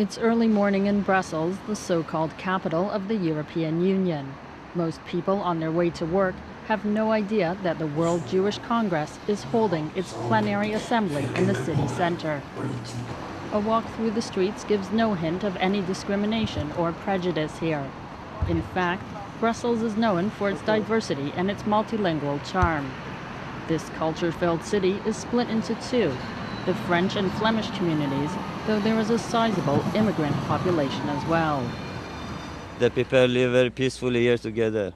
It's early morning in Brussels, the so-called capital of the European Union. Most people on their way to work have no idea that the World Jewish Congress is holding its plenary assembly in the city center. A walk through the streets gives no hint of any discrimination or prejudice here. In fact, Brussels is known for its diversity and its multilingual charm. This culture-filled city is split into two, the French and Flemish communities, though there is a sizable immigrant population as well. The people live very peacefully here together.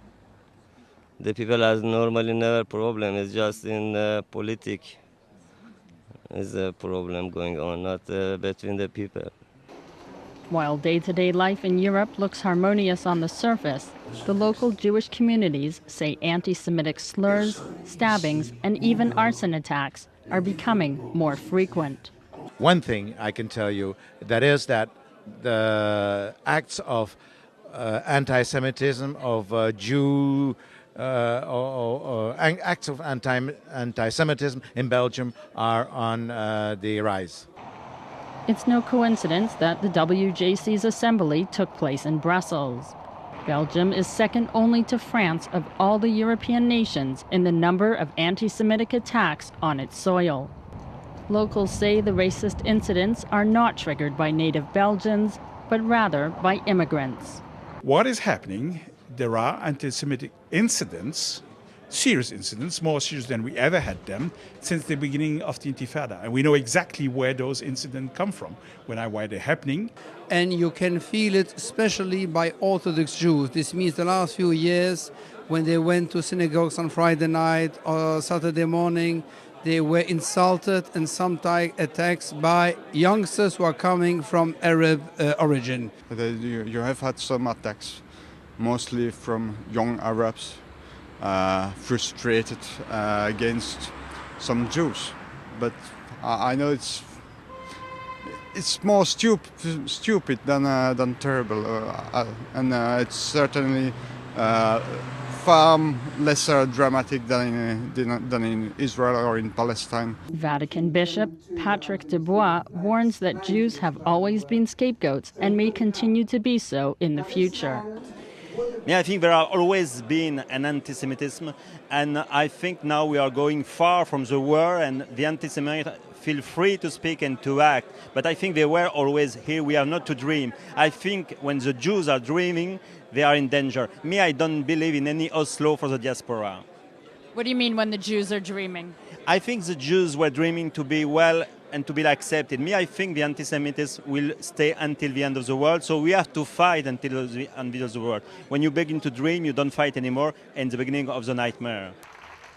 The people has normally never problem. It's just in politics is a problem going on, not between the people. While day-to-day life in Europe looks harmonious on the surface, the local Jewish communities say anti-Semitic slurs, stabbings, and even arson attacks are becoming more frequent. One thing I can tell you, that is that the acts of anti-Semitism, of acts of anti-Semitism in Belgium are on the rise. It's no coincidence that the WJC's assembly took place in Brussels. Belgium is second only to France of all the European nations in the number of anti-Semitic attacks on its soil. Locals say the racist incidents are not triggered by native Belgians, but rather by immigrants. What is happening? There are anti-Semitic incidents, serious incidents, more serious than we ever had them since the beginning of the Intifada. And we know exactly where those incidents come from, why they're happening. And you can feel it especially by Orthodox Jews. This means the last few years, when they went to synagogues on Friday night or Saturday morning, they were insulted and sometimes attacked by youngsters who are coming from Arab origin. You have had some attacks, mostly from young Arabs, frustrated against some Jews. But I know it's more stupid than terrible, and it's certainly far lesser dramatic than in Israel or in Palestine. Vatican Bishop Patrick Desbois warns that Jews have always been scapegoats and may continue to be so in the future. Yeah, I think there have always been an anti-Semitism, and I think now we are going far from the war, and the anti-Semites feel free to speak and to act. But I think they were always here. We are not to dream. I think when the Jews are dreaming, they are in danger. Me, I don't believe in any Oslo for the diaspora. What do you mean when the Jews are dreaming? I think the Jews were dreaming to be well and to be accepted. Me, I think the anti-Semitism will stay until the end of the world, so we have to fight until the end of the world. When you begin to dream, you don't fight anymore, and the beginning of the nightmare.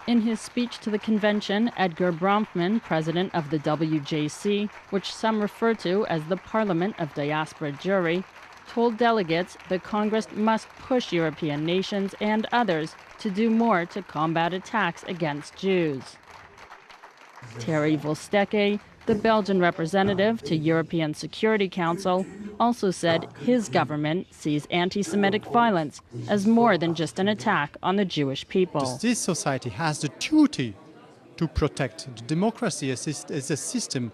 In his speech to the convention, Edgar Bronfman, president of the WJC, which some refer to as the Parliament of Diaspora Jewry, told delegates the Congress must push European nations and others to do more to combat attacks against Jews. Thierry Vuylsteke, the Belgian representative to European Security Council, also said his government sees anti-Semitic violence as more than just an attack on the Jewish people. This society has the duty to protect. The democracy is a system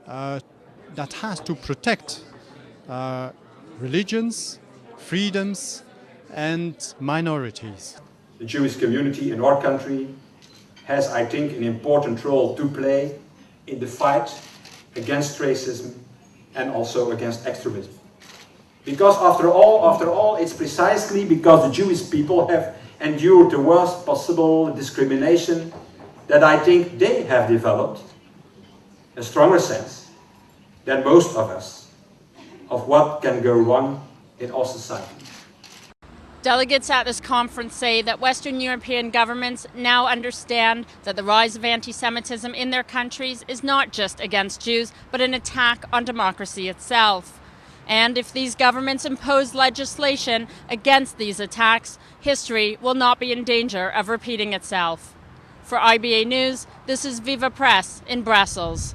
that has to protect religions, freedoms, and minorities. The Jewish community in our country has, I think, an important role to play in the fight against racism and also against extremism. Because after all, it's precisely because the Jewish people have endured the worst possible discrimination that I think they have developed a stronger sense than most of us of what can go wrong in our society. Delegates at this conference say that Western European governments now understand that the rise of anti-Semitism in their countries is not just against Jews, but an attack on democracy itself. And if these governments impose legislation against these attacks, history will not be in danger of repeating itself. For IBA News, this is Viva Press in Brussels.